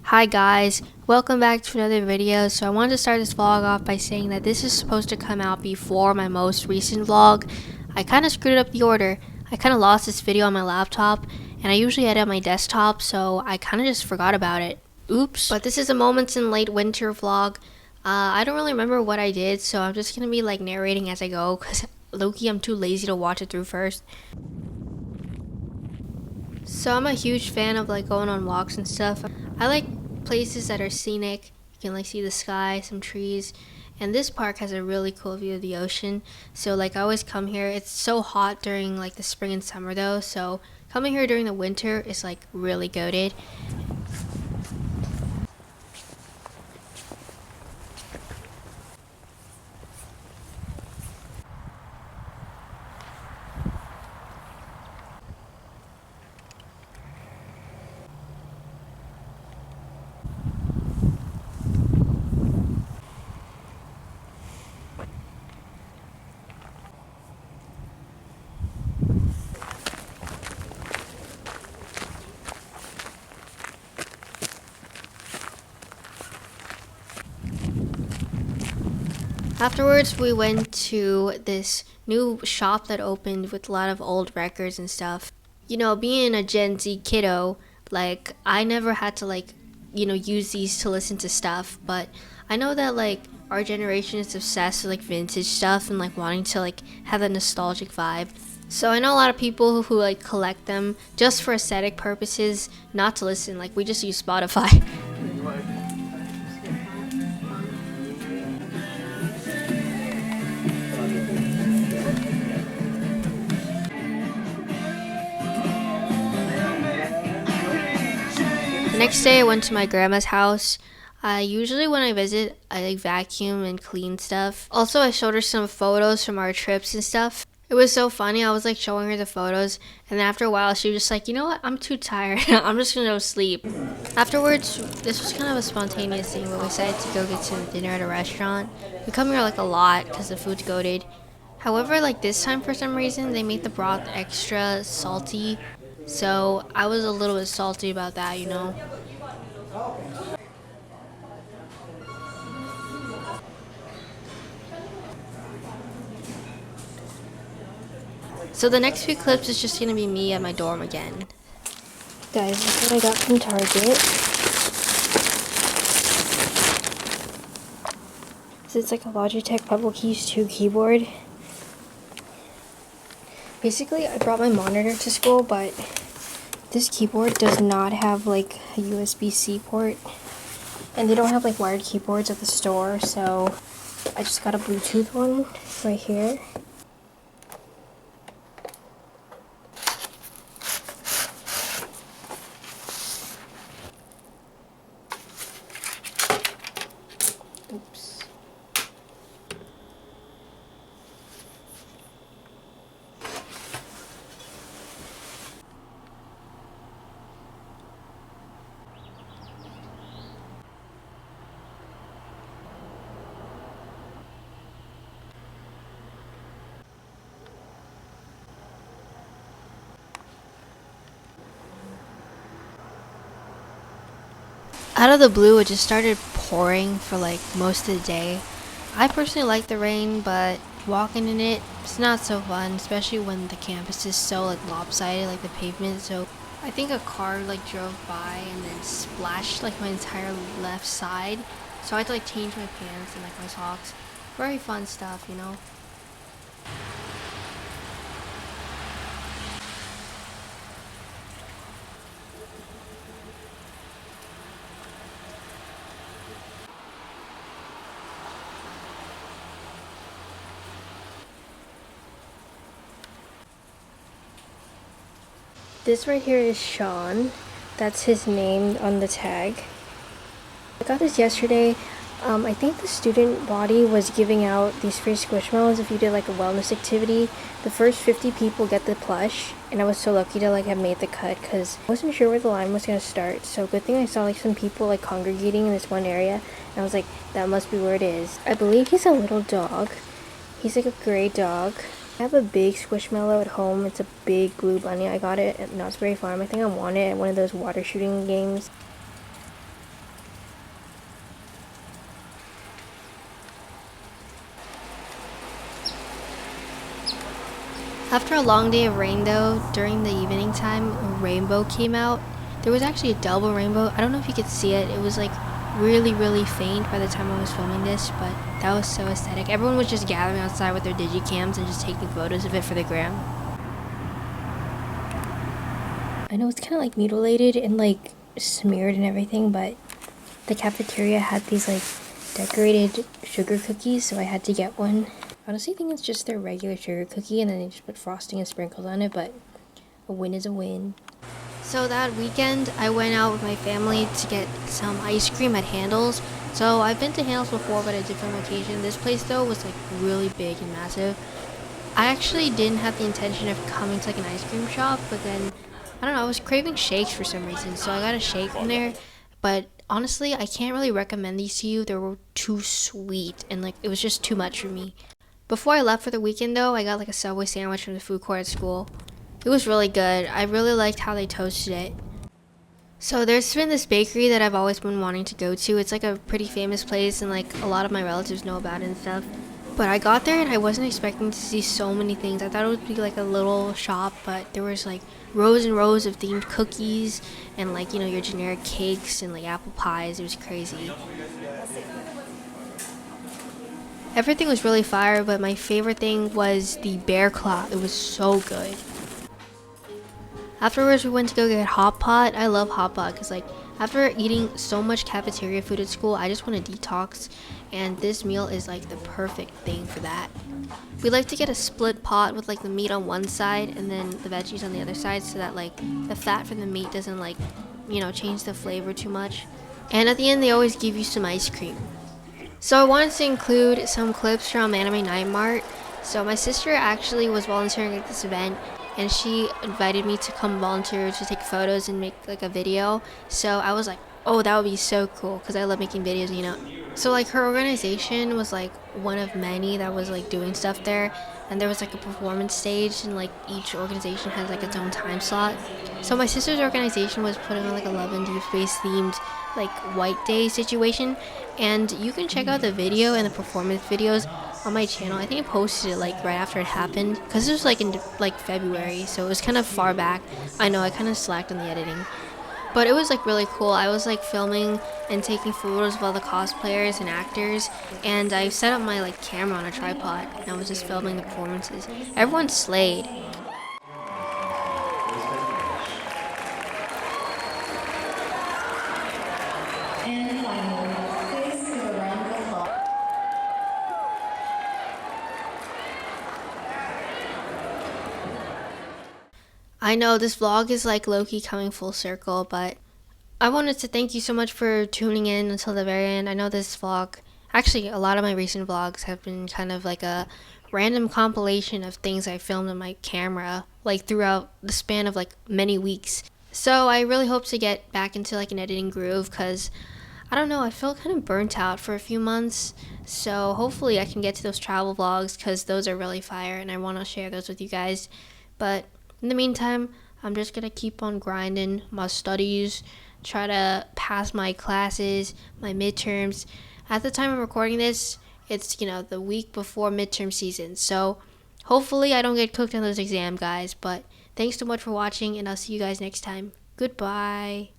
Hi guys, welcome back to another video. So I wanted to start this vlog off by saying that this is supposed to come out before my most recent vlog. I kind of screwed up the order. I kind of lost this video on my laptop, and I usually edit on my desktop, so I kind of just forgot about it. Oops. But this is a Moments in Late Winter vlog. I don't really remember what I did, so I'm just gonna be like narrating as I go, because low-key I'm too lazy to watch it through first. So I'm a huge fan of like going on walks and stuff. I like places that are scenic. You can like see the sky, some trees, and this park has a really cool view of the ocean. So like I always come here. It's so hot during like the spring and summer though, so coming here during the winter is like really goated. Afterwards, we went to this new shop that opened with a lot of old records and stuff. You know, being a Gen Z kiddo, like, I never had to, like, use these to listen to stuff, but I know that, like, our generation is obsessed with, like, vintage stuff and, like, wanting to, like, have that nostalgic vibe. So I know a lot of people who, like, collect them just for aesthetic purposes, not to listen. Like, we just use Spotify. The next day I went to my grandma's house. Usually when I visit, I like vacuum and clean stuff. Also, I showed her some photos from our trips and stuff. It was so funny. I was like showing her the photos, and then after a while she was just like, you know what, I'm too tired. I'm just gonna go sleep. Afterwards, this was kind of a spontaneous thing, but we decided to go get some dinner at a restaurant. We come here like a lot because the food's goated. However, like this time for some reason, they made the broth extra salty. So I was a little bit salty about that, you know. So the next few clips is just gonna be me at my dorm again. Guys, this is what I got from Target. So it's like a Logitech Pebble Keys 2 keyboard. Basically, I brought my monitor to school, but this keyboard does not have like a USB-C port, and they don't have like wired keyboards at the store, so I just got a Bluetooth one right here. Oops. Out of the blue, it just started pouring for like most of the day. I personally like the rain, but walking in it, it's not so fun, especially when the campus is so like lopsided, like the pavement. So I think a car like drove by and then splashed like my entire left side. So I had to like change my pants and like my socks. Very fun stuff, you know. This right here is Sean. That's his name on the tag. I got this yesterday. I think the student body was giving out these free squishmallows if you did like a wellness activity. The first 50 people get the plush, and I was so lucky to like have made the cut because I wasn't sure where the line was gonna start. So good thing I saw like some people like congregating in this one area, and I was like, that must be where it is. I believe he's a little dog. He's like a gray dog. I have a big squishmallow at home. It's a big blue bunny. I got it at Knott's Berry Farm. I think I won it at one of those water shooting games. After a long day of rain though, during the evening time, a rainbow came out. There was actually a double rainbow. I don't know if you could see it. It was like really faint by the time I was filming this, but that was so aesthetic. Everyone was just gathering outside with their digicams and just taking photos of it for the gram. I know it's kind of like mutilated and like smeared and everything, but the cafeteria had these like decorated sugar cookies, so I had to get one. Honestly, I think it's just their regular sugar cookie and then they just put frosting and sprinkles on it, but a win is a win. So that weekend, I went out with my family to get some ice cream at Handel's. So I've been to Handel's before, but at a different location. This place though was like really big and massive. I actually didn't have the intention of coming to like an ice cream shop, but then, I don't know, I was craving shakes for some reason, so I got a shake from there. But honestly, I can't really recommend these to you. They were too sweet and like it was just too much for me. Before I left for the weekend though, I got like a Subway sandwich from the food court at school. It was really good. I really liked how they toasted it. So there's been this bakery that I've always been wanting to go to. It's like a pretty famous place and like a lot of my relatives know about it and stuff. But I got there and I wasn't expecting to see so many things. I thought it would be like a little shop, but there was like rows and rows of themed cookies and like, you know, your generic cakes and like apple pies. It was crazy. Everything was really fire, but my favorite thing was the bear claw. It was so good. Afterwards, we went to go get hot pot. I love hot pot because like after eating so much cafeteria food at school, I just want to detox, and this meal is like the perfect thing for that. We like to get a split pot with like the meat on one side and then the veggies on the other side, so that like the fat from the meat doesn't like, you know, change the flavor too much. And at the end, they always give you some ice cream. So I wanted to include some clips from Anime Night Mart. So my sister actually was volunteering at this event, and she invited me to come volunteer to take photos and make like a video. So I was like, oh, that would be so cool because I love making videos, you know. So like her organization was like one of many that was like doing stuff there, and there was like a performance stage, and like each organization has like its own time slot. So my sister's organization was putting on like a Love and Deep Space themed like White Day situation, and you can check out the video and the performance videos on my channel. I think I posted it like right after it happened because it was like in like February, so it was kind of far back. I know I kind of slacked on the editing, but it was like really cool. I was like filming and taking photos of all the cosplayers and actors, and I set up my like camera on a tripod and I was just filming the performances. Everyone slayed. I know this vlog is like low-key coming full circle, but I wanted to thank you so much for tuning in until the very end. I know this vlog, actually a lot of my recent vlogs have been kind of like a random compilation of things I filmed on my camera like throughout the span of like many weeks. So I really hope to get back into like an editing groove because I don't know, I feel kind of burnt out for a few months. So hopefully I can get to those travel vlogs because those are really fire and I want to share those with you guys. But in the meantime, I'm just gonna keep on grinding my studies, try to pass my classes, my midterms. At the time I'm recording this, it's, you know, the week before midterm season. So hopefully I don't get cooked on those exam, guys. But thanks so much for watching, and I'll see you guys next time. Goodbye.